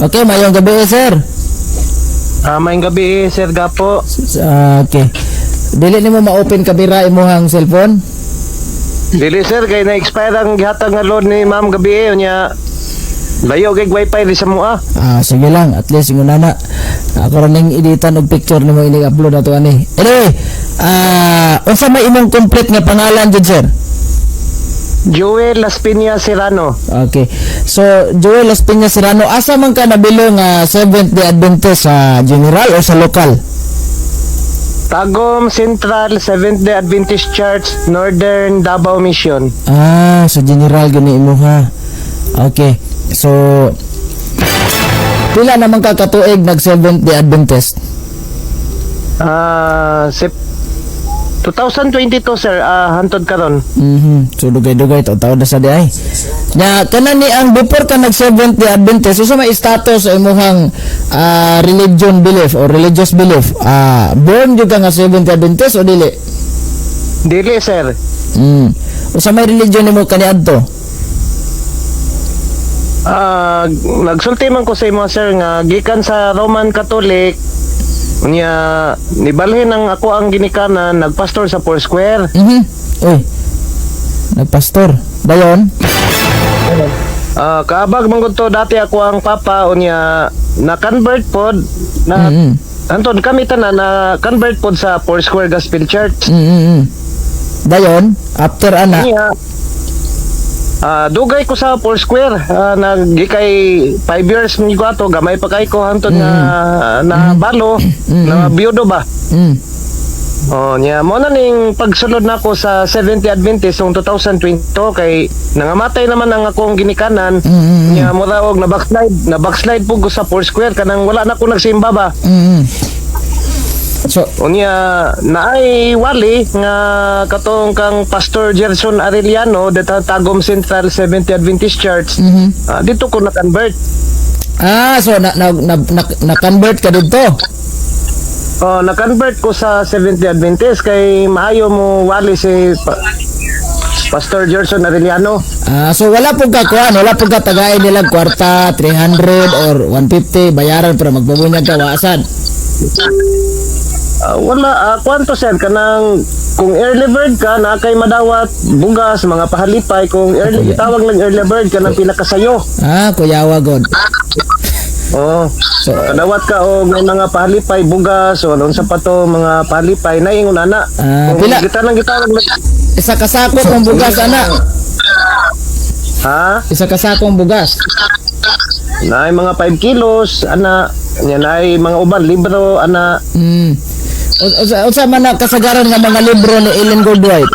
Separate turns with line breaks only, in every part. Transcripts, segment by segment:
Okay, mayong gabi sir.
Maayong gabi, Sir Gapo.
Okay. Dili nimo ma-open kabira imong cellphone?
Dili, sir, kay na-expire ang gihatag nga load ni Ma'am gabi unya. Layo kay wifi di sa mua.
Sige lang, at least yung nana. Ako rin yung editan og picture nimo ini upload ato ani. Anyway, unsa may imong complete nga pangalan jud sir?
Joel Las Piñas Serrano.
Okay. So, Joel Las Piñas Serrano, asa man ka nabilo nga Seventh-day Adventist sa general o sa lokal?
Tagum Central Seventh-day Adventist Church, Northern Davao Mission.
Sa general gani imo ha. Okay. So, pila naman ka katuig nag Seventh-day Adventist?
2022, sir, hantod karon.
So dugay-dugay taw na sa di ay. Nya kanan ni ang before ka nag Seventh-day Adventist, so may status sa imong religion belief or religious belief. Born jud ka nga Seventh-day Adventist o dili?
Dili, sir.
Usa may religion nimo kaniadto?
Nagsulti man ko sa imo, sir, nga gikan sa Roman Catholic. Unya nibalhin ang ako ang ginikanan, nagpastor sa Foursquare.
Uy. Nagpastor. Dayon?
Kaabag man gud to dati ako ang papa unya na-convert pod na Anton kami tanan na convert pod sa Foursquare Gospel Church.
Dayon, after ana.
Dugay ko sa Foursquare, nagikay 5 years mi ko ato, gamay pa kay ko hantod nga na balo, na biyudo ba. Nya mo na ning pagsulod nako sa 70 Adventistong 2022 kay nangamatay naman ang akong ginikanan. Nya mo ra og na backslide pug ko sa Foursquare kanang wala na ko nagsimba ba. So, unya naay wali nga katong kang Pastor Gerson Arellano dito Tagum Central 70 Adventist Church. Dito ko na-convert.
So na-convert ka dito?
Na-convert ko sa 70 Adventist kay maayo mo wali si Pastor Gerson Arellano.
So wala pug ka kuan, wala pug ka tagay nila kwarta 300 or 150 bayaran para magbabunyag ka waasan.
Wala, kwanto sir, kanang kung early bird ka, na kay madawat, bugas, mga pahalipay, kung early, itawag lang early bird ka ng pinakasayo.
Kuyawa god.
So, kadawat ka o may mga pahalipay, bugas, o sa pa to, mga pahalipay, naingon ana.
Pila?
Kita nang gitawag lang.
Isa kasako kong bugas, ana. Isa kasakong bugas.
Naay mga 5 kilos, ana. Yan ay mga uban, libro, ana.
Unsa man na kasagaran nga mga libro ni Ellen Goldwhite?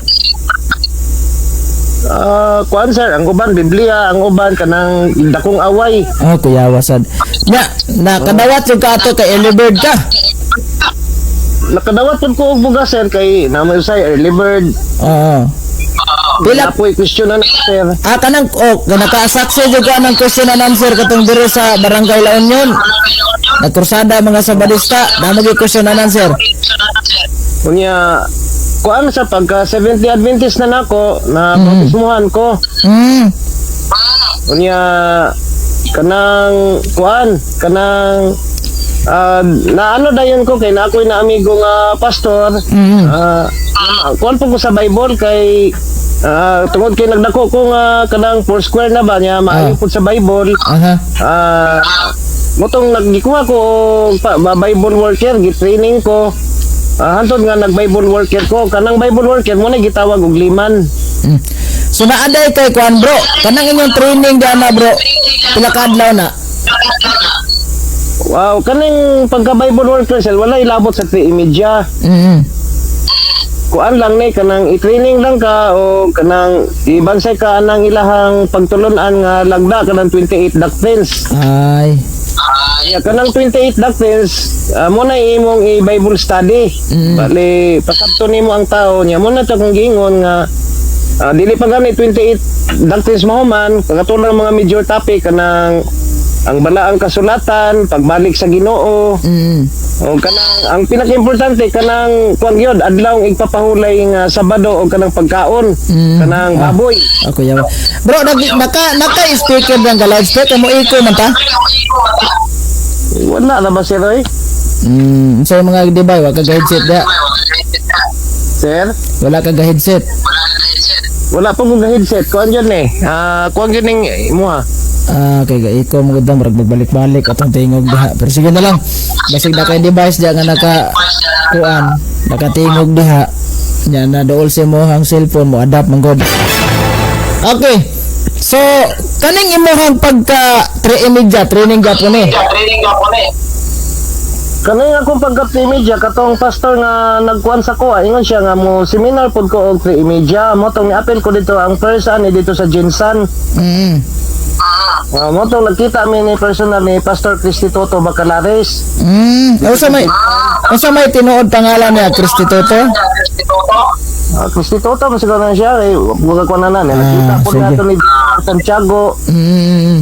Kuan sir, ang uban Biblia, ang uban kanang dakong away.
Kuyawa sad. Nya, nakadawat jud ka ato kay early bird ka.
Nakadawat pud ko og bugas sir kay naman usay early bird.
Pila
po question na sir.
Kanang nakasaksi jud ko anang question and answer katong diri sa Barangay La Union. Nagkursada mga sabadista, damo gyud question and answer.
Unya kuan sa pagka 70 Adventist na nako na bautismuhan ko. Unya kanang kuan kanang na ano dayon ko kay na ako'y na amigo nga pastor. Kuan po ko sa Bible kay tungod kay nagdako ko nga kanang Foursquare na ba niya maayo po sa Bible. Motong nagikuha ko Bible worker, gi-training ko. Hantod nga nag-Bible worker ko. Kanang Bible worker mo na gitawag og liman.
So naaday kay kuan bro. Kanang inyong training dana bro. Pila ka adlaw na?
Wow, kaning pagka Bible worker sel wala ilabot sa 3:30. Kuan lang ni kanang i-training lang ka o kanang ibansay ka anang ilahang pagtulunan nga lagda kanang 28 doctrines. Kanang 28 doctrines mo na imong i-Bible study. Bali pasabto nimo ang tao niya mo na ta kung giingon nga dili pa gani 28 doctrines mahuman katulad mga major topic kanang ang balaang kasulatan, pagbalik sa Ginoo. O kanang ang pinaka-importante kanang kuan gyud adlaw igpapahulay nga Sabado o kanang pagkaon kanang baboy.
Yawa. Bro, naka speaker lang ka loudspeaker mo iko man ta?
wala na ba sir oy?
Sa mga dibay, wala ka headset da.
Sir?
Wala ka headset.
Wala pa kong headset. Kuan dyan eh. Kuan dyan mo ha.
Okay, ikaw maganda marag magbalik-balik atong tingog diha. Pero sige na lang. Basig na kay device diya nga nakatingog diha. Nya na dool si mo ang cellphone mo adapt man god. Okay. So, kaning imong pagka training Japon eh.
Kanay akong pagka-media katong pastor nga nagkuan sa ko, ingon siya nga mo seminar pod ko og media. Mo tong apel ko dito ang person ni dito sa Jinsan. Mo tong nagkita mi ni personal ni Pastor Cristi Toto Bacalares.
Usa may tinuod pangalan niya Cristi Toto?
Cristi Toto masiguro na siya eh buga ko na nakita po
sige.
nato ni Santiago.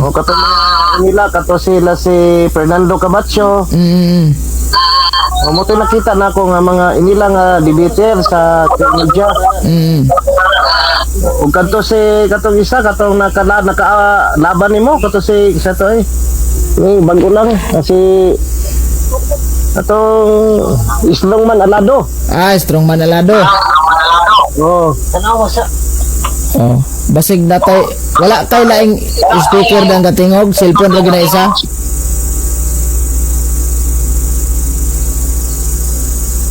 O katong mga nila kato sila si Fernando Cabacho. Mo to nakita na ako nga mga inila nga debater sa media. Ug kadto si katong isa katong laban nimo katong si isa to eh. Bago lang kasi katong Strongman Alado.
Strongman Alado.
Tanawa sa.
Basig na tay wala kay laing speaker dang katingog, cellphone ra gina isa.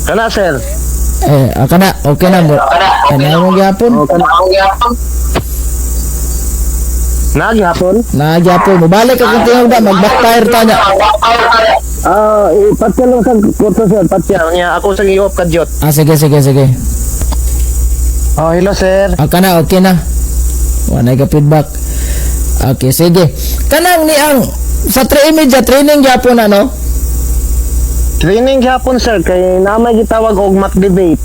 Kana sir.
Kana okay na mo. Kana mo gyapon. Nagyapon mo balik ka tingog da mag-backfire ta nya.
Patya lang sa kurso sir, patya niya ako sa giop kadyot.
Sige.
Hello sir.
Kana okay na. Wala ka feedback. Okay, sige. Kanang ni ang sa training gyapon ano?
Training gyapon sir kay namay gitawag og mock debate.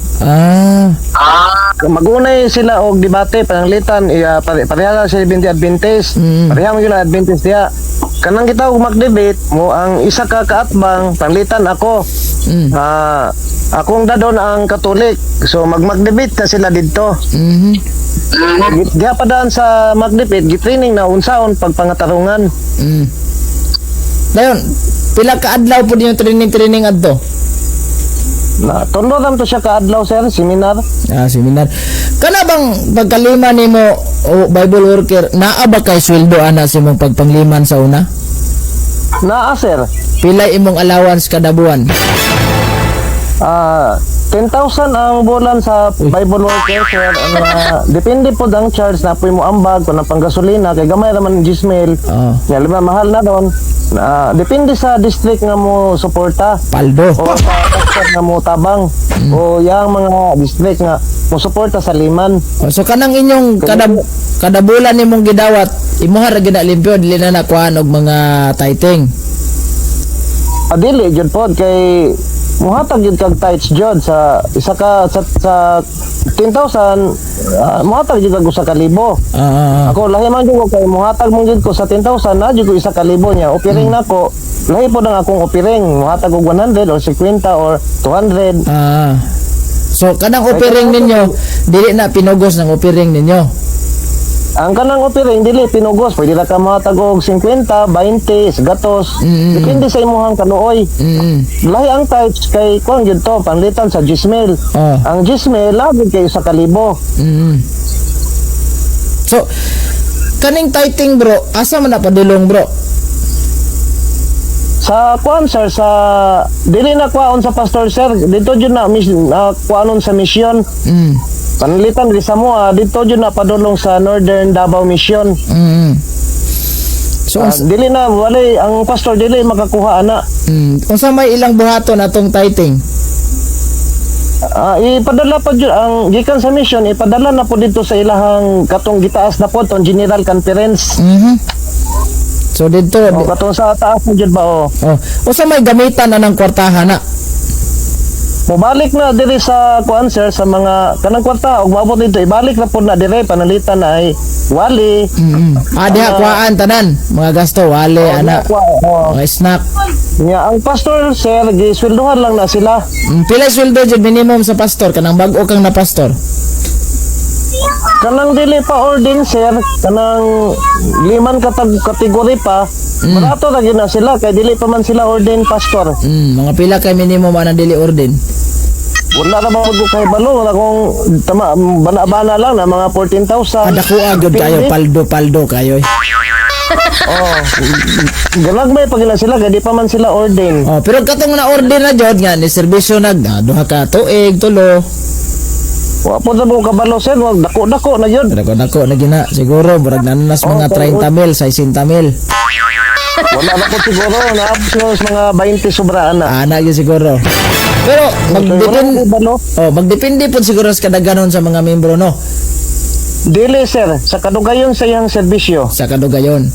Magunay sila og debate pananglitan pareha sa Adventist. Pareha mo gyud Adventist diha. Kanang gitawag mock debate mo ang isa ka kaatbang panglitan ako. Akong dadon ang Katolik. So mag-mock debate na sila didto. Diha pa daan sa mock debate gitraining na unsaon pagpangatarungan.
Dayon, pila ka adlaw po yung training adto?
Tondo ram to siya ka adlaw sir, seminar.
Seminar. Kana bang pagkalima nimo o Bible worker, naa ba kay sweldo ana sa imong pagpangliman sa una?
Naa sir.
Pila imong allowance kada buwan?
10,000 ang bulan sa Bible worker sir. Depende po ang charge na po mo ambag kung ang panggasolina kay gamay raman 10,000. Nga lima mahal na doon. Depende sa district nga mo suporta.
Paldo.
O sa pastor nga mo tabang. O yang mga district nga mo suporta sa liman.
So kanang inyong kada bulan nimong gidawat, imuha ra gid limpyo dili na nakuan og mga tithing.
Dili jud pod kay muhatag yun kag tights jud sa isa ka sa 10,000 muhatag jud kag usa ka libo. Ako lahi man jud ko kay muhatag mong jud ko sa 10,000 na jud ko isa ka libo niya. Opiring nako lahi po ang akong opiring muhatag og 100 or 50 or 200.
So kanang opiring ninyo dili na pinugos ng opiring ninyo.
Ang kanang opiring dili pinugos, pwede ra ka muhatag og 50, 20, gatos. Depende sa imong kanuoy. Lahi ang types kay kuan gyud to panlitan sa 10,000. Ang 10,000 labi kay sa kalibo.
So kaning tithing bro, asa man na padulong bro?
Sa kuan sir sa dili na kuan sa pastor sir, dito jud na kuanon sa mission. Panlitan di sa mo dito jud na padulong sa Northern Davao Mission. So dili na walay ang pastor dili makakuha ana.
Unsa may ilang buhaton atong tithing?
Ipadala pa jud ang gikan sa mission ipadala na po dito sa ilahang katong gitaas na po tong General Conference. So dito katong sa taas na jud ba
unsa may gamitan na ng kwartahan na?
Mubalik na diri sa kuan sir sa mga kanang kwarta ug maabot dito ibalik na pud na diri panalitan na ay wali.
Diha kuan tanan mga gasto wali ana. Mga snack.
Ang pastor sir gisweldohan lang na sila.
Pila sweldo jud minimum sa pastor kanang bag-o kang na pastor?
kanang dili pa ordain sir, kanang liman kategory pa, barato ra gyud na sila kay dili pa man sila ordain pastor.
Mga pila kay minimum ana dili ordain.
Wala na ba ko kay balo, wala kong tama bana-bana lang na mga 14,000.
Ada ko agad kayo paldo kayo.
Oh, galagmay pag ila sila kay di pa man sila ordain.
Oh, pero katong na ordain na jud nga ni serbisyo duha ka tuig tulo.
Wa po na mo kabalo sir, wag dako-dako na yun.
Dako na gina siguro murag nanas mga 30 mil, 60 mil.
Wala na po siguro na mga 20 sobraan na.
Ana gyud siguro. Pero magdepende po siguro sa kadaganon sa mga membro no.
Dili sir, sa kadugayon sa iyang serbisyo.
Sa kadugayon.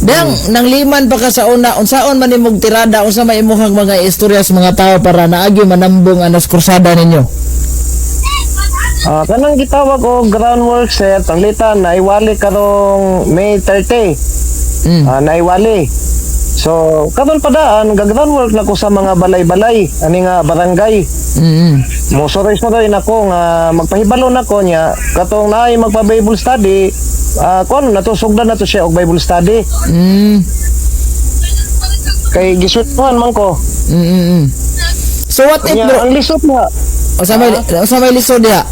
Dang nang liman pa ka sa una, unsaon man imong tirada unsa may imong mga istorya sa mga tao para naagi manambong anas kursada ninyo?
Kanang gitawag o groundwork sir, tanglitan na iwali karong May 30. Naiwali. So, karon padaan gag-groundwork na ko sa mga balay-balay ani nga barangay. Mosoray-soray nako nga magpahibalo nako nya katong naay magpa-Bible study, kon natusugdan na to siya og Bible study. Kay gisutuhan man ko.
So what if bro?
Ang lisod na.
Sa may lisod diha.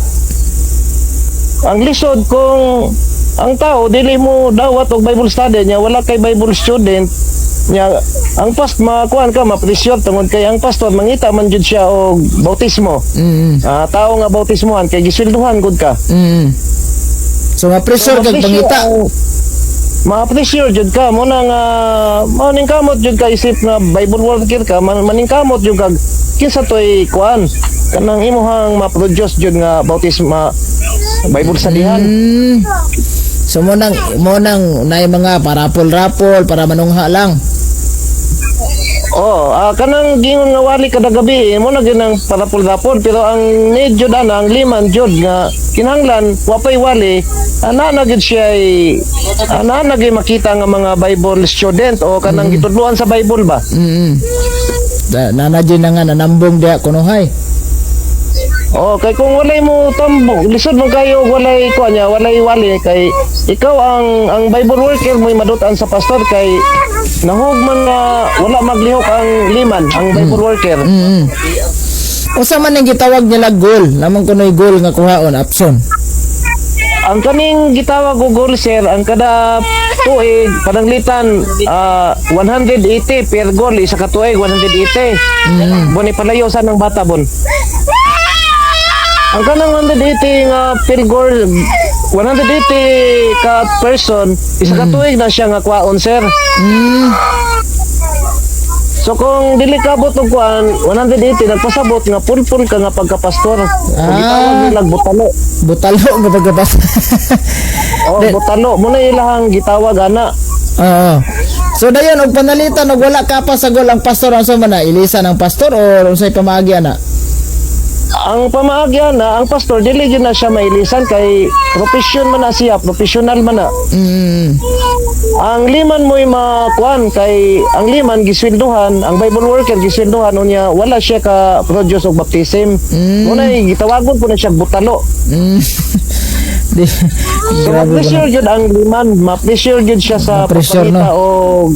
Ang lisod kung ang tao dili mo dawat og Bible study nya wala kay Bible student nya ang makuan ka mapresyon tungod kay ang pastor mangita man jud siya og bautismo. Tao nga bautismohan kay gisilduhan gud ka.
So ma-pressure kag pangita.
Ma-pressure jud ka mo na nga maning kamot jud ka isip nga Bible worker ka maning kamot jud kag kinsa toy kuan kanang imuhang ma-produce jud nga bautismo Bible studyhan.
So mo nang nay mga parapol-rapol para manungha lang.
Kanang gingon nga wali kada gabi mo na ginang parapol-rapol pero ang need jud ang liman jud nga kinahanglan wapay wali ana na gid siya ana na gid makita nga mga Bible student o kanang gitudloan sa Bible ba.
Nana jud nga nanambong diha kunuhay.
Kay kung walay mo tambong, lisod mo kayo walay ko nya, walay wali kay ikaw ang Bible worker mo madutan sa pastor kay nahugman nga wala maglihok ang liman ang Bible worker.
Usa man ang gitawag nila goal, namang kunoy goal nga kuhaon option.
Ang kaning gitawag og goal sir, ang kada tuig pananglitan 180 per goal isa ka tuig 180. Boni palayo sa nang bata bon. Ang kanang 180 nga per goal 180 ka person isa ka tuig na siya nga kwaon sir. So kung dili ka abot og kuan 180 nagpasabot nga pulpul ka nga pagkapastor. Gitawag nila butalo.
Butalo nga pagkapastor.
Butalo mo na ilahang gitawag ana.
So dayon og panalitan og wala ka pa sa gol ang pastor unsa man na ilisan ang pastor o unsay pamaagi ana?
Ang pamaagyan na ang pastor dili gyud na siya mailisan kay profession man na siya, professional man na. Ang liman mo'y makuan kay ang liman gisweldohan, ang Bible worker gisweldohan unya wala siya ka produce og baptism. Muna gitawagon po na siya butalo. So ma-pressure jud ang liman, ma-pressure jud siya sa pagpakita o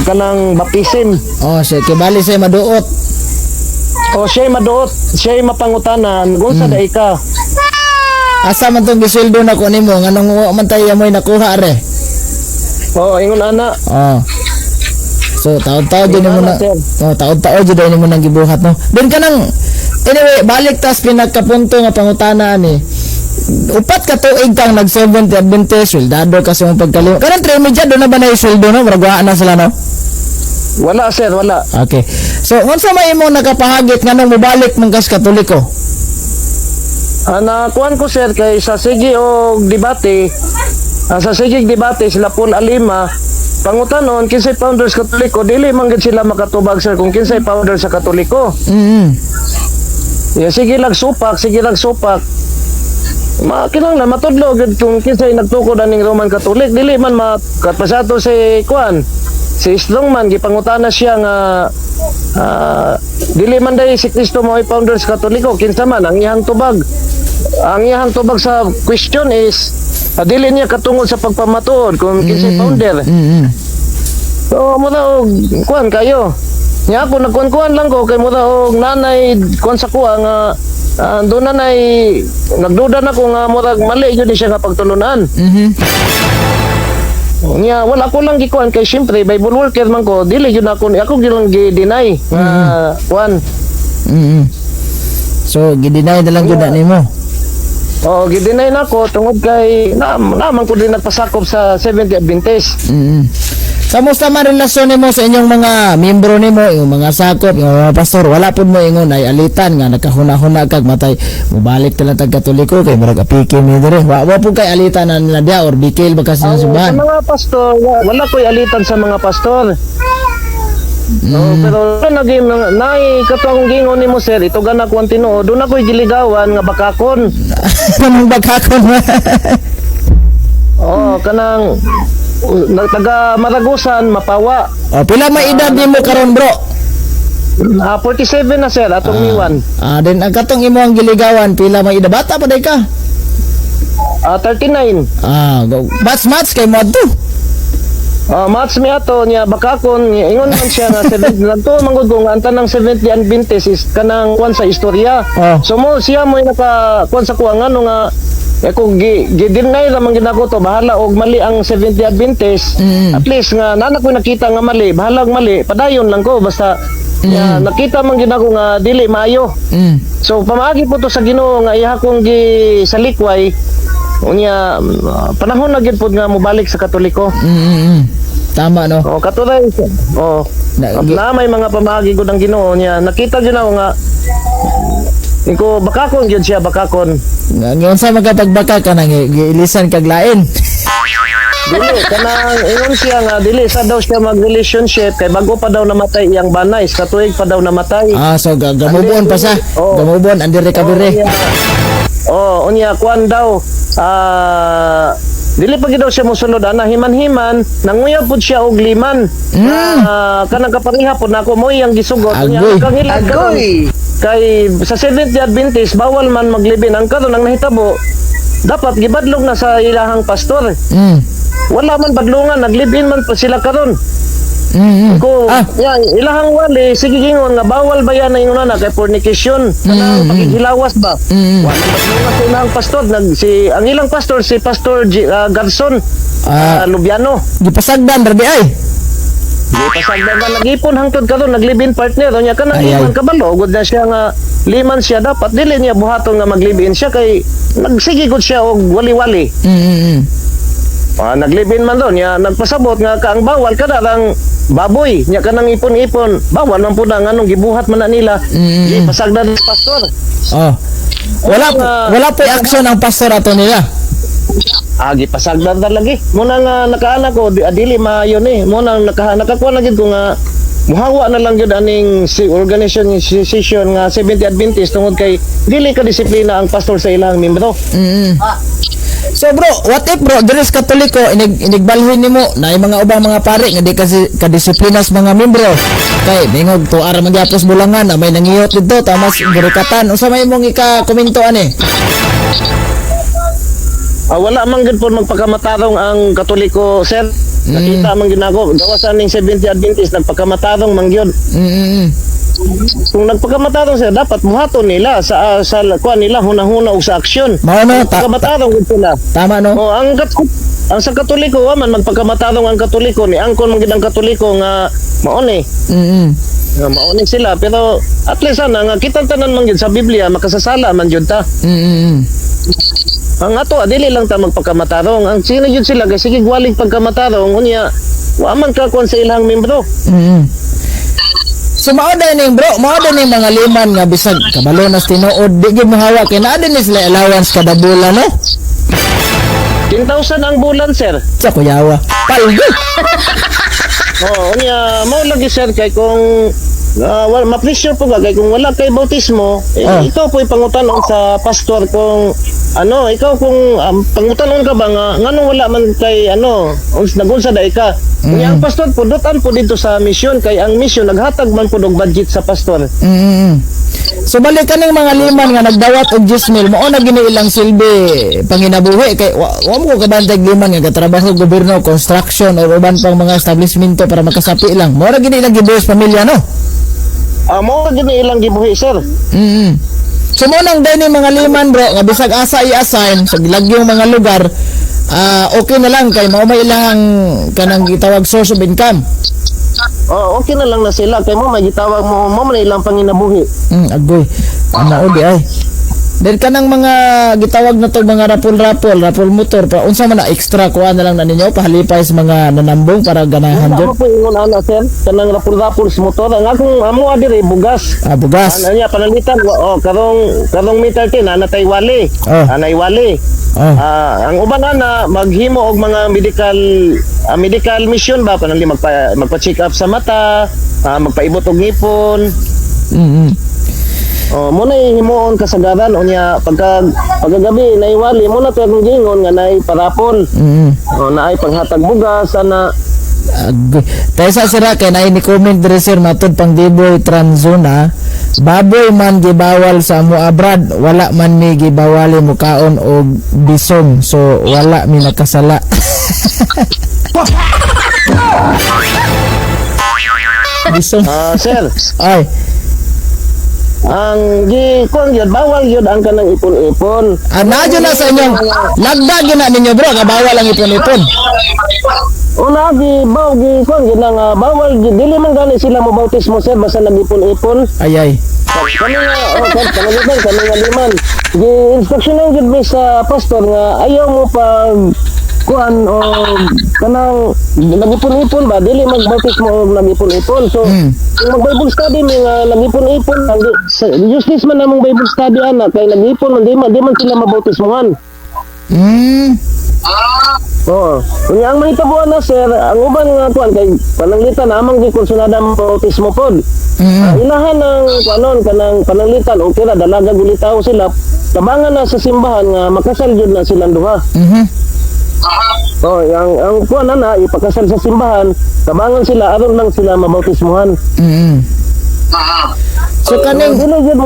kanang baptism.
Siya kibali siya maduot.
Siya maduot, siya mapangutanan, unsa dai ka?
Asa man tong gisildo na ko nimo nganong man tayo mo'y nakuha re?
Ingon ana.
So taon-taon din mo na. Taon-taon jud din mo nang gibuhat no. Then kanang anyway, balik tas pinagkapunto nga pangutana ani. Upat ka tuig kang nag-70 Adventist, sweldo kasi mo pagkalimo. Kanang 3 medya do na ba na sweldo no? Murag na sila no?
Wala sir, wala.
Okay. So, unsa may imo nakapahagit nganong mobalik mong kas Katoliko?
Kuan ko sir kay sa sige og debate, sa sige debate sila pun alima pangutanon kinsay founders Katoliko dili man gid sila makatubag sir kung kinsay founder sa Katoliko. Sige lang supak. Kinahanglan matudlo gid kung kinsay nagtukod aning Roman Catholic dili man makapasato si kuan. Si Strongman gipangutana siya nga dili man dai si Kristo mao founder sa Katoliko kinsa man ang iyang tubag ang iyang tubag sa question is dili niya katungod sa pagpamatuod kung kinsay founder. So mura og kuan kayo. Nya ako nagkuan-kuan lang ko kay mura og nanay kuan sa kuha nga doon na nagduda na ko nga murag mali yun siya nga pagtulunan. Nya wala ko lang gikuan kay syempre Bible worker man ko dili yun ako lang gi-deny nga kuan.
So gidinay na lang jud na nimo.
Oo, gidinay na ko tungod kay naman ko din nagpasakop sa Seventh Day Adventist.
Kamusta man relasyon nimo sa inyong mga miyembro nimo, yung mga sakop, yung mga pastor? Wala pud mo ingon ay alitan nga nakahuna-huna kag matay mubalik tala tag Katoliko kay murag apiki mi dire. Wa pud kay alitan na nila dia or bikil ba kasi sa
Sa
subahan.
mga pastor, wala ko'y alitan sa mga pastor. Pero naging nay kato akong gingon nimo sir, ito gana ko ang tinuod, doon ako'y giligawan nga bakakon.
Kanang bagakon.
Kanang taga Maragusan, Mapawa.
Pila may edad nimo karon, bro?
47 na sir, atong niwan.
Then ang katong imo ang giligawan, pila may edad? Bata pa day ka?
39.
Match kay mo adto.
Match mi ato niya bakakon, ingon man siya nga 70 lanto mangud ko nga ang tanang 70 Adventist is kanang kuan sa istorya. So mo siya mo naka kuan sa kuha ngano nga kung gidinay ramang ginako to bahala og mali ang 70 Adventist. At least nga nana ko nakita nga mali, bahala og mali, padayon lang ko basta nakita man ginako nga dili maayo. So pamaagi po to sa Ginoo nga iya kong gisalikway unya panahon na gid pud nga mobalik sa Katoliko.
Tama no.
Katulad na may mga pamagi ko ng Ginoo niya nakita gyud ako nga Iko bakakon gyud siya bakakon.
Ngayon sa magapagbaka ka nang giilisan kag lain.
Dili kanang ingon siya nga dili sa daw siya mag-relationship kay bago pa daw namatay iyang banay, sa tuig pa daw namatay.
So gamubon pa sa. Gamubon andire kabire.
Unya kuan daw dili pa gid daw siya mosunod ana himan-himan nanguyab pud siya og liman. Kanang kapareha pud nako mo iyang gisugot unya kang ilag kay sa Seventh Day Adventist bawal man maglibin ang karon ang nahitabo dapat gibadlog na sa ilahang pastor. Wala man badlungan naglibin man pa sila karon. Ilahang wali sige gingon nga bawal ba yan ingon na kay fornication kanang paghilawas ba. Wala badlungan sa ilahang pastor ang ilang pastor si Pastor Garson Lubiano.
Gipasagdan rabi ay.
Pasagdan ba nagipon hangtod karon naglibin partner nya kanang liman kabalo gud na siya nga liman siya dapat dili niya buhaton nga maglibin siya kay nagsige gud siya og wali-wali. Naglibin man doon niya nagpasabot nga kaang bawal kada lang baboy nya kanang ipon-ipon bawal man pud ang anong gibuhat man na nila. Pasagdan sa pastor.
Wala po action ang pastor ato nila.
Gipasagdan na lagi. Muna nga nakaana ko dili maayo ni. Muna nakakuha na gid ko nga muhawa na lang gyud aning organization nga 70 Adventist tungod kay dili ka disiplina ang pastor sa ilang membro.
So bro, what if bro, dili sa Katoliko inigbalhin nimo na mga ubang mga pare nga di kasi kadisiplinas mga membro. Kay bingog tuara man gyapos bulangan na may nangiyot didto tamas burikatan. Unsa may imong ika-komento ani?
Wala man gid po magpakamatarong ang Katoliko, sir. Nakita man ginako gawasan ning 70 Adventist nagpakamatarong man gyud. Kung nagpakamatarong sir dapat buhaton nila sa kuan nila hunahuna og sa aksyon. Pagkamatarong gid sila.
Tama no.
Ang sa Katoliko man magpakamatarong ang Katoliko ni angkon man gid ang Katoliko nga mao ni. Mauni sila pero at least nga kita tanan man gyud sa Biblia makasasala man gyud ta. Ang ato dili lang ta magpagkamatarong ang sino gyud sila kay sige walig pagkamatarong unya wa man ka kon sa ilang membro.
So mao ning bro, mao ning mga liman nga bisag kabalo nas tinuod di gyud mahawa kay naa din sila allowance kada bulan no.
10,000 ang bulan sir.
Sa kuyawa. Palgo.
Unya mao lagi sir kay kung ma-pressure po kay kung wala kay bautismo ikaw po'y pangutanon sa pastor kung ikaw kung pangutanon ka ba nga ngano wala man kay nagunsa dai ka. Ang pastor pudutan po dito sa mission kay ang mission naghatag man po og budget sa pastor.
So balik ka ng mga liman nga nagdawat og 10,000 mao na gini ilang silbi panginabuhi kay wa mo ko kabantay liman nga gatrabaho gobyerno, construction o uban pang mga establishmento para makasapi lang. Mao na gini ilang gibuhis pamilya no.
Mo gini ilang gibuhi sir.
So mo nang dahil mga liman bro nga bisag asa i-assign sa gilagyong mga lugar okay na lang kay mao may ilang kanang gitawag source of income.
Okay na lang na sila kay mo may gitawag mo man ilang panginabuhi.
Agoy. Ano di ay. Then kanang mga gitawag na to mga rapol motor pa unsa man na extra kuha na lang na ninyo pahalipay sa mga nanambong para ganahan
Ano
jud.
po ingon ana sir kanang rapol sa motor ang akong amo adiri bugas.
Bugas.
Ano niya panalitan karong meter tin ana tay wali. Anay wali. Ang uban na maghimo og mga medical mission ba kanang magpa-check up sa mata, magpaibot og ngipon. Muna himuon kasagaran unya pagkagabi naiwali muna to ang gingon nga nay parapol. Naay panghatag bugas ana.
Tayo sa sira kay na ni-comment diri sir matod pang Diboy Tranzona baboy man gibawal sa amo abroad wala man mi gibawali mukaon og bisong so wala mi nakasala. Bisong.
Sir,
Ay.
ang gikon yun bawal yun ang kanang ipon-ipon.
Nadyo na sa inyong lagdag yun na ninyo bro nga bawal ang ipon-ipon.
Una gikon yun ang bawal dili man gani sila mo bautismo sir basta nagipon-ipon.
Ay.
Kami nga liman. Gi-instructionan gid mi sa pastor nga ayaw mo pag kuan o kanang nagipon-ipon ba dili magbautismo og nagipon-ipon. So kung mag-Bible study mi nga nagipon-ipon justice man namong Bible study ana kay nagipon man di man sila mabautismohan. Kunya ang mahitabuan na sir, ang uban nga kuan kay pananglitan amang di konsunada ang bautismo pod. Ilahan ng kuanon kanang pananglitan okay ra dalaga gulitaw sila. Tabangan na sa simbahan nga makasal jud na silang duha. Ang kuan na ipakasal sa simbahan, tabangan sila aron lang sila mabautismohan. So kaning dili jud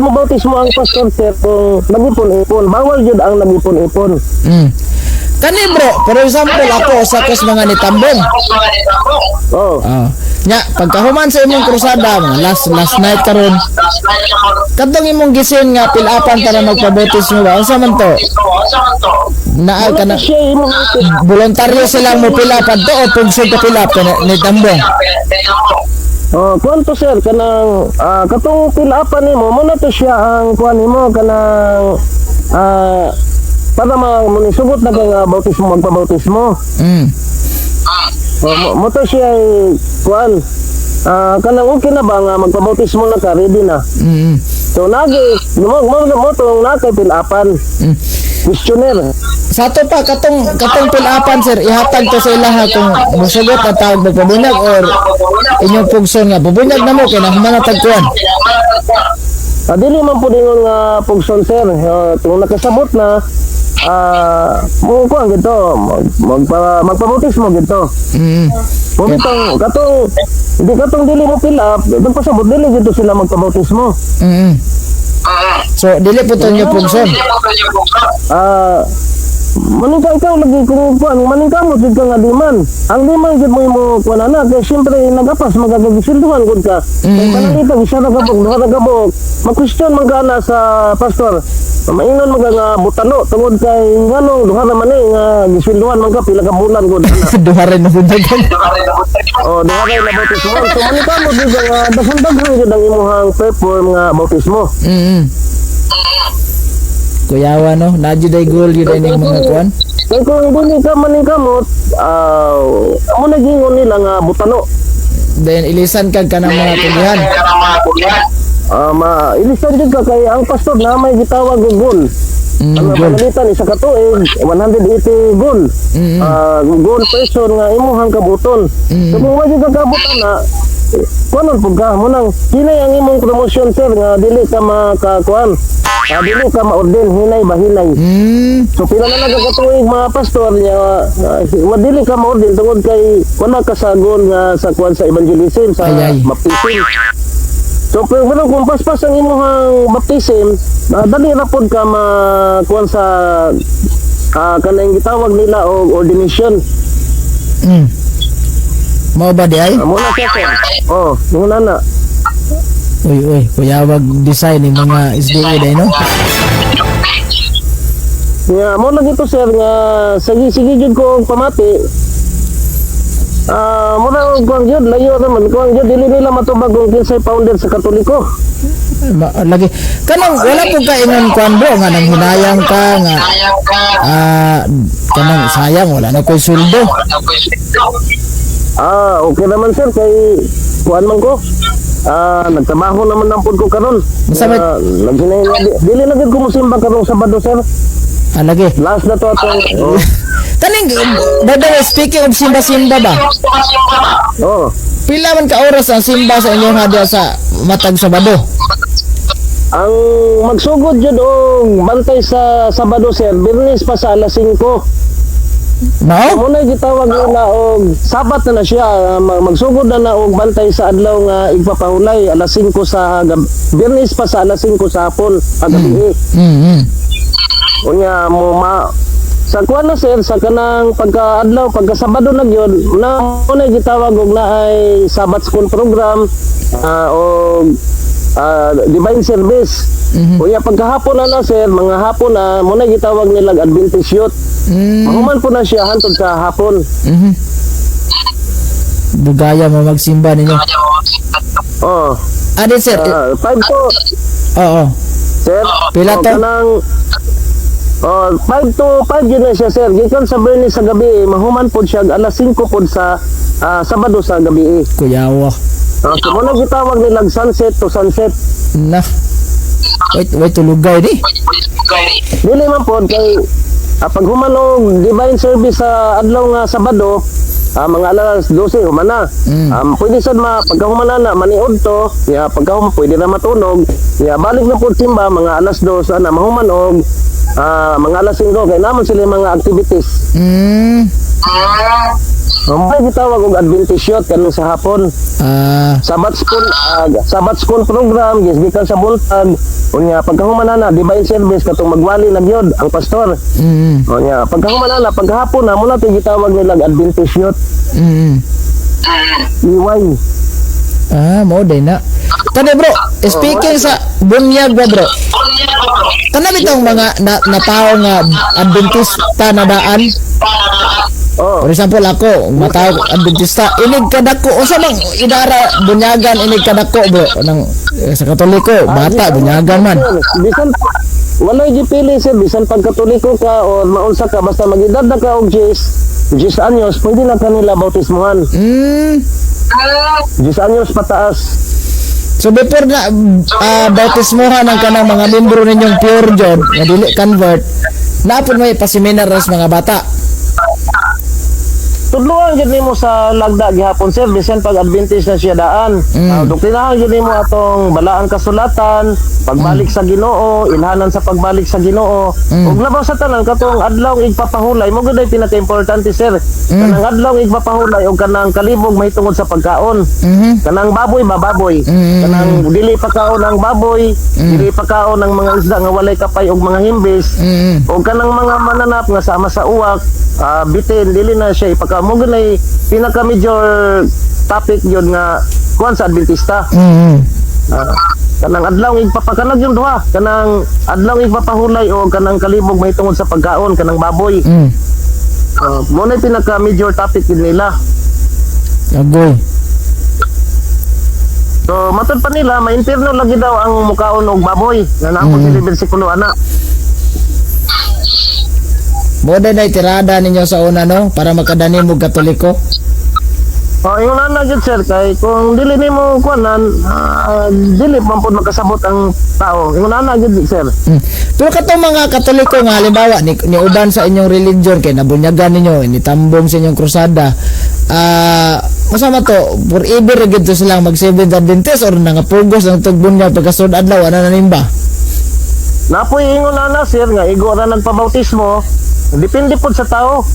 mo bautismo ang pastor sir kung nagipon-ipon, bawal jud ang nagipon-ipon.
Kani bro, for example ako sa kas mga nitambong. Nya pagkahuman sa imong krusada mga last night karon. Kadtong imong gising nga pilapan para magpabautismo ba? Unsa man to? Naa ka na voluntaryo silang mo pilapan to o pugsog ka pilap ni tambong.
Kuan to sir kanang katong pilapan nimo mo na to siya ang kuan nimo kanang para manisugot na kang bautismo magpabautismo. Mo to siya kuan kanang okay na ba nga magpabautismo na ka ready na. So mo to nakay pilapan. Questionnaire.
Sa to pa katong pilapan sir ihatag to sa ilaha kung musugot at tawag magpabunyag or inyong pugson nga pabunyag na mo kay nahuman na tagkuan.
Dili man po dingon nga pugson sir kung nakasabot na mo kuan gito magpabautismo gito. Katong dili mo pilap dun pasabot dili gito sila magpabautismo. So dili po to nyo pugson. Maningka ikaw lagi kung kuan maningka mo jud ka nga liman. Ang liman jud mo kuan ana kay syempre nagapas magagagisilduhan gud ka. Kay panalita isa ra gabog duha ra gabog. Mag-question man kana sa pastor. Maingon man nga butano tungod kay nganong duha ra man nga gisilduhan man ka pila ka bulan gud ana.
Duha ra na gud.
Duha ra na bautismo. So maningka mo jud nga daghan jud ang imong perform nga bautismo. Kuyawa no, nadyo day goal yun ay ng mga kuan. Kaya kung dili ka maningkamot, amo na gingon nila nga butano.
Then ilisan kag kanang mga kugihan.
Ilisan jud ka kay ang pastor na may gitawag og goal. Ang pagalitan isa ka tuig 180 goal. Goal person nga imong kabuton. So kung wala ka kabuton na kuanon pud ka mo nang hinay ang imong promotion sir nga dili ka makakuan. Dili ka ma-ordain hinay ba hinay. So pila na nagatuig mga pastor niya dili ka ma-ordain tungod kay wala ka sagon nga sa kuan sa evangelism sa mapisil. So So pero kung paspas ang imuhang baptism, dali ra pod ka makuan sa kanang gitawag nila og ordination.
Mao ba di ay?
Amo na siya sir. Oh, muna na.
Uy, kuyawag design ng mga SDA day no?
Nga mo lang ito sir nga sige jud ko og pamati. Muna kuang jud layo naman kuang jud dili nila matubag kung kinsay founder sa Katoliko.
Lagi kanang wala po ka ingon kuan bro nga nang hinayang ka nga kanang sayang wala na koy suldo.
Okay naman sir kay kuan man ko. Nagtrabaho naman lang pud ko karon.
Masabay
dili na gid ko mosimba karong Sabado sir.
Lagi.
Last na to atong
Kaning by the way, speaking of simba ba? Pila man ka oras ang simba sa inyong hadya sa matag Sabado?
Ang magsugod jud og bantay sa Sabado sir, Biyernes pa sa alas 5.
Mao?
Muna gitawag nila og Sabat na siya, magsugod na og bantay sa adlaw nga igpapahulay alas 5 sa Biyernes pa sa alas 5 sa hapon pagabi. Unya mo sa kuan na sir sa kanang pagka-adlaw pagka Sabado na gyud na muna gitawag og naay Sabbath school program o divine service. Unya pagkahapon na sir mga hapon na muna gitawag nila Adventist youth. Mahuman po na siya hantod sa hapon.
Bugaya mo magsimba ninyo. Adin sir.
5 to.
Oo.
Sir.
Pila to?
Kanang 5 to 5 yun na siya sir. Gikan sa Biyernes sa gabi, mahuman po siya alas 5 po sa Sabado sa gabi.
Kuyawa.
So muna gitawag nilang sunset to sunset.
Na. Wait tulugay di.
Dili man po kay pag humanog divine service sa adlaw nga Sabado, mga alas 12 humana. Pwede sad pagka humana na maniud to, ya pagka pwede na matulog, ya balik na po simba mga alas 2 na mahuman og mga alas 5 kay naman sila mga activities. May gitawag og Adventist youth kanang sa hapon. Sabbath school program gikan sa buntag. Unya pagkahumana na divine service katong magwali na gyud ang pastor. Unya pagkahumana na paghapon na muna to gitawag nila Adventist youth. Iway.
Mo din na. Tani bro, speaking sa bunyag ba bro? Kana bitong mga na tao nga Adventista na daan? For example ako, matawag Adventista, inig kadako unsa mang idara bunyagan inig kadako bro nang sa Katoliko, bata bunyagan man.
Bisan wala gipili sir, bisan pag Katoliko ka o maunsa ka basta magedad na ka og 10 anyos, pwede na kanila bautismohan. 10 anyos pataas.
So before na bautismohan ang kanang mga membro ninyong pure jud nga dili convert, napon may paseminar sa mga bata.
Tudloan gid nimo sa lagda gihapon sir bisan pag Adventist na siya daan. Doktrinahan gid nimo atong balaan kasulatan, pagbalik sa Ginoo, ilhanan sa pagbalik sa Ginoo. Ug labaw sa tanan katong adlaw igpapahulay mo gud ay pinaka-importante sir. Kanang adlaw igpapahulay og kanang kalibog mahitungod sa pagkaon. Kanang baboy baboy. Kanang dili pagkaon ang baboy, dili pagkaon ang mga isda nga walay kapay og mga himbis. Og kanang mga mananap nga sama sa uwak, bitin dili na siya ipaka mo gunay pinaka major topic yun nga kuan sa Adventista. Kanang adlaw igpapakanag yung duha, kanang adlaw igpapahulay o kanang kalibog mahitungod sa pagkaon kanang baboy. Mo na pinaka major topic yun nila.
Agoy.
So matod pa nila ma-interno lagi daw ang mukaon og baboy nga naamo sa bersikulo ana.
Moda na tirada ninyo sa una no para makadani mo Katoliko.
Yung nana jud sir kay kung dili nimo kuanan dili man pud makasabot ang tao. Yung nana jud sir.
Pero katong mga Katoliko nga halimbawa ni uban sa inyong religion kay nabunyagan ninyo initambong sa inyong krusada. Masama to forever gid to silang mag Seventh Adventist or nangapugos ang tugbunyag pagkasunod adlaw ana nanimba.
Napoy ingon nana sir nga igo ra nagpabautismo Depende po sa tao.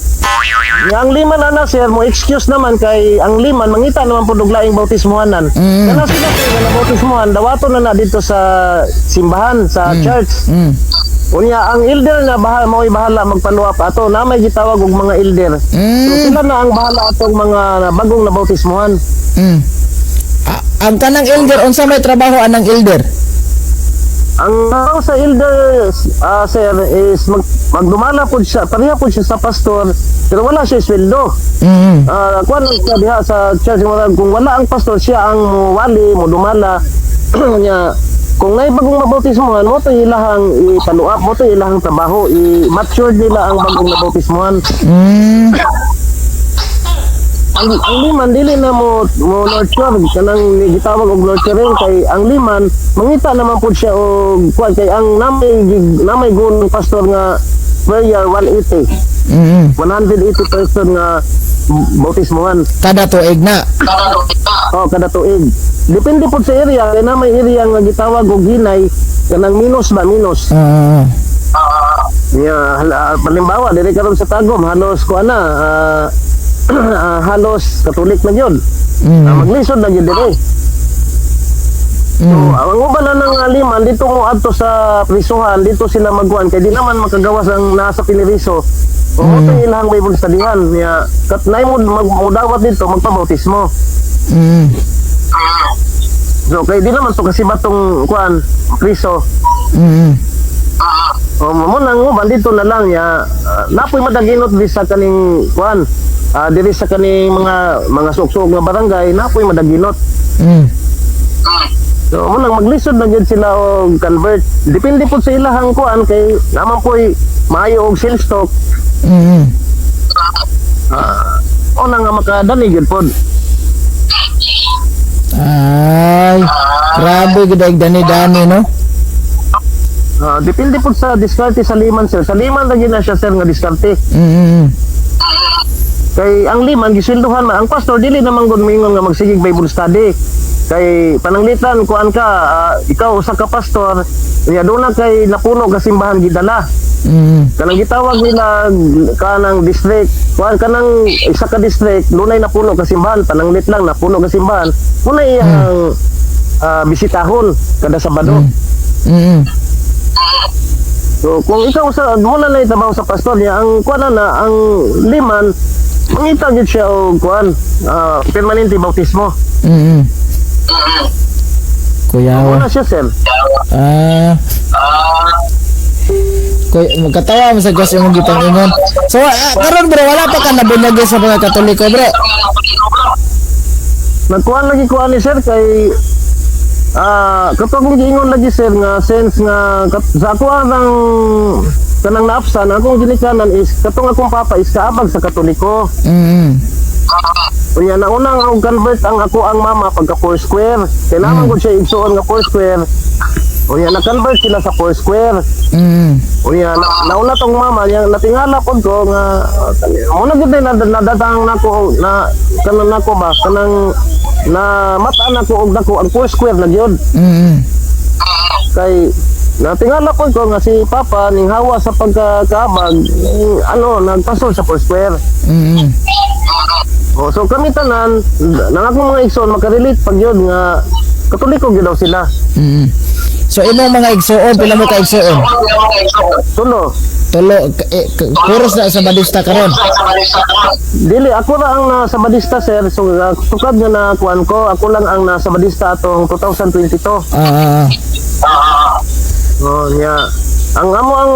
Ang liman ana sir mo excuse naman kay ang liman mangita naman po duglaing bautismohanan. Kana sila sir na bautismohan dawato na dito sa simbahan sa church. Unya ang elder nga mao'y bahala magpaluap ato na may gitawag og mga elder. So sila na ang bahala atong mga bagong nabautismohan.
Ang kanang elder unsa may trabaho anang elder?
Ang trabaho sa elder sir is magdumala po siya, pareha po siya sa pastor, pero wala siya sweldo. Kuan siya diha sa church kung wala ang pastor siya ang wali mo dumala nya kung nay bagong mabautismohan mo to ilahang ipaluap mo to ilahang trabaho i-mature nila ang bagong nabautismohan. Ang liman dili na mo nurture kanang gitawag og nurturing kay ang liman mangita naman pud siya og kuan kay ang namay gun pastor nga prayer 180 person nga bautismohan
Kada tuig na.
kada tuig depende pud sa area kay namay area nga gitawag og hinay kanang minus palimbawa diri karon sa Tagum halos kuan na halos Katolik na yun. Maglisod na yun dire. So, ang uban na ng liman, dito mo adto sa prisuhan, dito sila magkuhan, kaya di naman makagawas ang nasa piniriso. Kung ito yung ilang Bible studyhan, kat na mo magdawat dito, magpabautismo. So, kaya di naman to kasi batong kuhan, priso. Muna ng uban, dito na lang, napoy madaginot di sa kaning kuhan, diri sa kaning mga suksok nga barangay napoy madaginot. So munang maglisod na gyud sila og convert. Depende po sa ilahang kuan kay naman po'y maayo og sales stock. Una nga makadani gyud pod.
Ay, grabe gid ang dani-dani no.
Depende po sa diskarte sa liman sir. Sa liman ra gyud na siya sir nga diskarte. Kay ang liman gisilduhan man ang pastor dili naman gud mingon nga magsigig Bible study. Kay pananglitan kuan ka ikaw usa ka pastor nya duna kay napuno ka simbahan gidala. Kanang gitawag nila kanang district kuan kanang isa ka district dunay napuno ka simbahan pananglit lang napuno ka simbahan muna iyang bisitahon kada Sabado. So kung ikaw sa muna na itrabaho sa pastor niya ang kuan na ang liman mangita gyud siya og kuan permanente bautismo.
Kuyawa.
Ano siya sir?
Magkatawa mo sa Diyos yung gipangingon. So karon bro wala pa ka nabunyag sa mga Katoliko bro.
Nagkuan lagi kuan ni sir kay katong giingon lagi sir nga sense nga sa ako ang kanang naapsan akong ginikanan is katong akong papa is kaabag sa Katoliko. Unya na unang ang convert ang ako ang mama pagka Foursquare. Kailangan ko siya igsuon nga Foursquare. Unya na convert sila sa Foursquare. Unya nauna tong mama yang natingala pod ko nga una gid na nadatang nako na kanang nako ba kanang na mata nako og dako ang Foursquare na gyud. Kay natingala po ko nga si Papa ning hawa sa pagkakaabag nagpasol sa Foursquare. So kami tanan nang akong mga igsoon makarelate pag yun nga Katoliko gyud daw sila.
So imong mga igsoon pila mo ka igsoon?
Tulo
puros na sa Badista karon.
Dili ako ra ang nasa Badista sir. So tukad nga na kuan ko ako lang ang nasa Badista atong 2022. Ang amo ang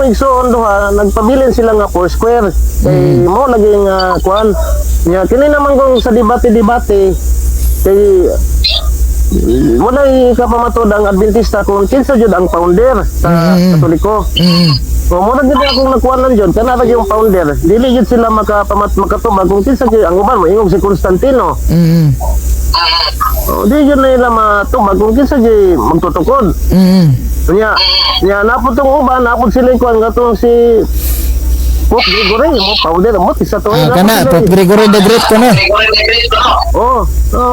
igsoon duha nagpabilin sila nga Foursquare kay mo lagi nga kuan nya kini naman kung sa debate kay wala kapamatod ang Adventista kung kinsa jud ang founder sa Katoliko. So mo na gid akong nakuan lang jud kana ra yung founder dili jud sila makatubag kung kinsa jud ang uban mo ingog si Constantino. Di jud nila matubag kung kinsa jud magtutukod. Nya naputong uban napud sila kuan gatong si Pope Gregory mo founder mo isa to
kana Pope Gregory the Great ko na.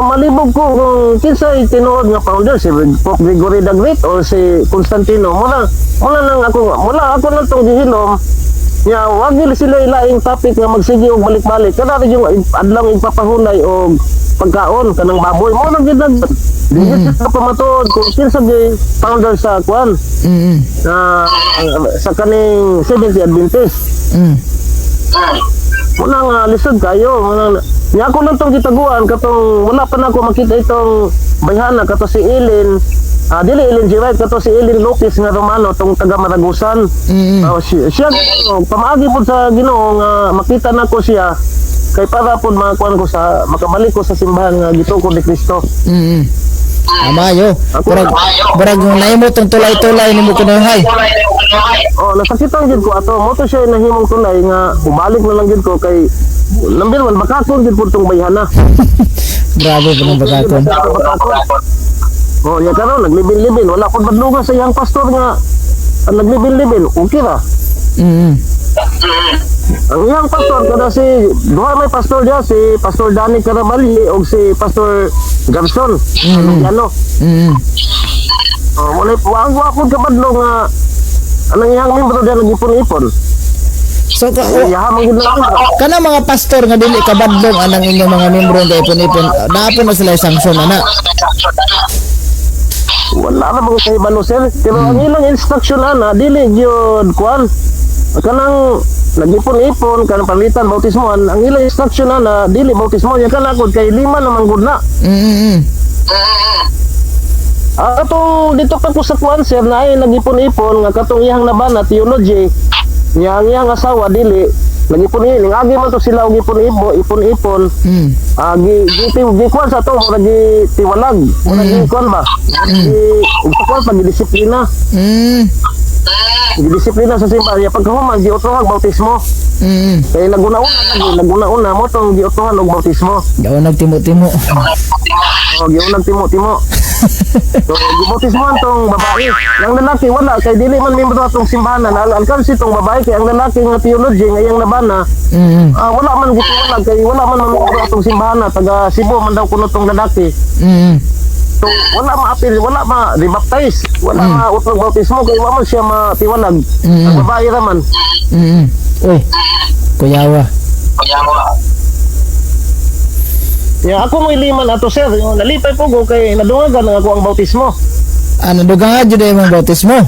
Malibog ko kung kinsa tinuod nga founder si Pope Gregory the Great o si Constantino mula nang ako nang tong gihilom Nya wag nila sila ilaing topic nga magsige og balik-balik. Kana rin yung adlaw ipapahunay og pagkaon kanang baboy mo nang gid digit sa pamatod kung kinsa gyud founder sa kwan sa kaning Seventh-day Adventist. Muna nga lisod kayo nya ako lang tong gitaguan katong wala pa na ako makita itong bayhana kato si Ellen. Dili Ellen G. White kato si Ellen Lopez nga Romano tong taga Maragusan. Siya pamaagi po sa Ginoo nga makita nako siya kay para po makakuan ko sa makabalik ko sa simbahan nga gitukod ni Kristo.
Amayo. Barag nahimo tong tulay-tulay nimo kunuhay.
Nasakitan gid ko ato mo to siya nahimong tulay nga ubalik na lang gid ko kay number 1 bakakon gid po tong bayhana.
Grabe po ng bakakon.
Ya karon naglibin-libin wala ko badlugan sa iyang pastor nga naglibin-libin okay ra. Ang iyang pastor kada si duha may pastor dia si Pastor Danny Caraballi og si Pastor Gabson. Ano? Wala wag ko kabadlo nga anang iyang membro dia nagipon-ipon.
So kana mga pastor nga dili kabadlong anang inyong mga membro nga ipon-ipon naapon na sila sanction ana.
Wala na mga kahibalo sir pero ang ilang instruction ana dili gyud kuan kanang nagipon-ipon kanang palitan bautismoan ang ilang instruction ana dili bautismo nya kanakod kay lima naman gud na. Atong dito pa ko sa kuan sir na ay nagipon-ipon nga katong iyang nabana theology nya ang iyang asawa dili nagipon-ipon ngagi man to sila og ipon-ipon gikuan sa to mura tiwalag mura gikuan ba gikuan pag disiplina disiplina sa simbahan ya pagkahuman giutohan bautismo kay naguna-una mo tong giutohan og bautismo
gaunag timo-timo
giunag timo-timo so gibautismo tong babae ang lalaki wala kay dili man membro atong simbahan alkansi tong babae kay ang lalaki nga theology nga iyang nabana wala man gituwalag kay wala man membro atong simbahan taga Cebu man daw kuno tong lalaki so wala ma-apil wala ma-rebaptize wala ma-utog bautismo kay wala man siya matiwalag ang babae raman
uy kuyawa
ya ako mo iliman ato sir nalipay po ko kay nadungagan nga ako ang bautismo
nadugangan jud imong bautismo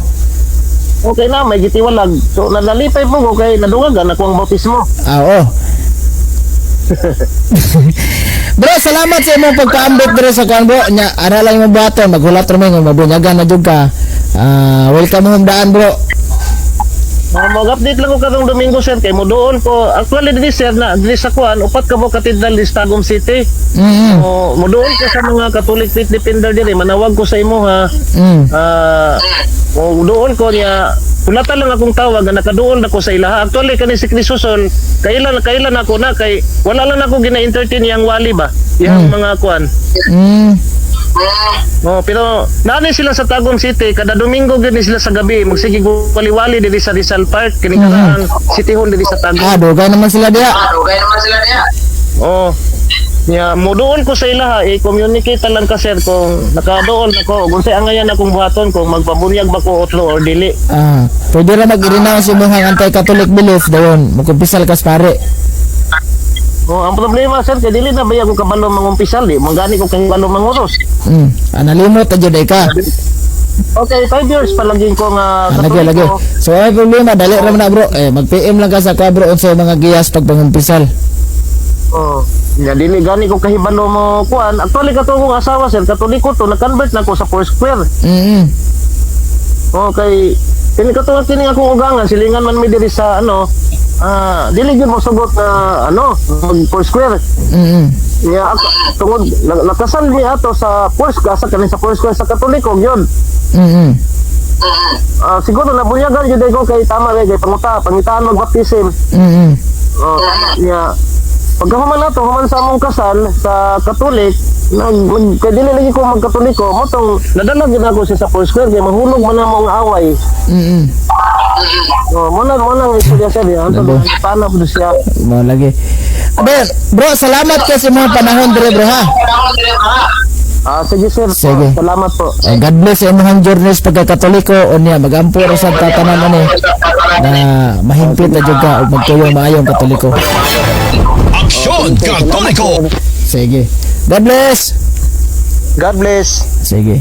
okay na may gitiwalag so nalipay po ko kay nadungagan ako ang bautismo
oo. Bro, salamat sa imong pagka-ambit dire sa kan bro. Nya ara lang imong buhaton, maghulat ra mo mabunyagan na jud ka. Welcome home daan bro. Mag-update lang ko karong Domingo sir kay mo doon ko actually diri sir na diri sa kuan upat ka mo katedral di Tagum City. Mo doon ko sa mga Catholic faith defender diri manawag ko sa imo ha. Mo doon ko niya ulatan lang akong tawag nga nakaduol nako sa ilaha. Actually kani si Crisosol kailan ako na kay wala lang ako gina-entertain yang wali ba. Yang mga kuan. Pero nani sila sa Tagum City kada Domingo gid sila sa gabi magsige wali-wali diri sa Rizal Park kini karang City Hall diri sa Tagum. Dugay naman sila diha.
Ya mo doon ko sa ilaha i-communicate lang ka sir kung nakadoon ako kung say angayan akong buhaton kung magpabunyag ba ko otro or dili.
Pwede ra mag-renounce imong anti-Catholic belief dayon mo kumpisal kas pare.
Ang problema sir kay dili na ba ako kabalo mangumpisal di mangani ko kay kabalo manguros.
Nalimot ta jud ka.
Okay, 5 years palagi ko nga
lagi. So ay problema dali ra man na bro. Mag-PM lang ka sa kabro unsa mga giyas pag pangumpisal.
Ya dili gani ko kahibalo mo kuan. Actually kato kong asawa sir, Katoliko to, na-convert na ko sa Foursquare. Okay. Kini kato kini akong ugangan silingan man mi diri sa dili gyud mo sugot na Foursquare. Ya ako tungod nakasal mi ato sa Foursquare sa kanin sa Foursquare sa Katoliko gyud. Siguro nabunyagan gyud ko kay tama kay pangitaan mag baptism. Ya pagkahuman nato human sa among kasal sa Katolik kay dili lagi ko magkatoliko mo tong nadala gyud ako sa Foursquare kay mahulog man na mong away. Muna nga istorya siya diyan paano po siya
mo lagi. Bro, salamat ka sa mga panahon dire bro ha.
Sige sir. Salamat po.
God bless sa imong journeys pagka Katoliko unya magampo ra sa tatanan ani. na mahimpit na jud ka o magtuyo maayong Katoliko.
Aksyon Katoliko!
Sige. God bless.
God bless.
Sige.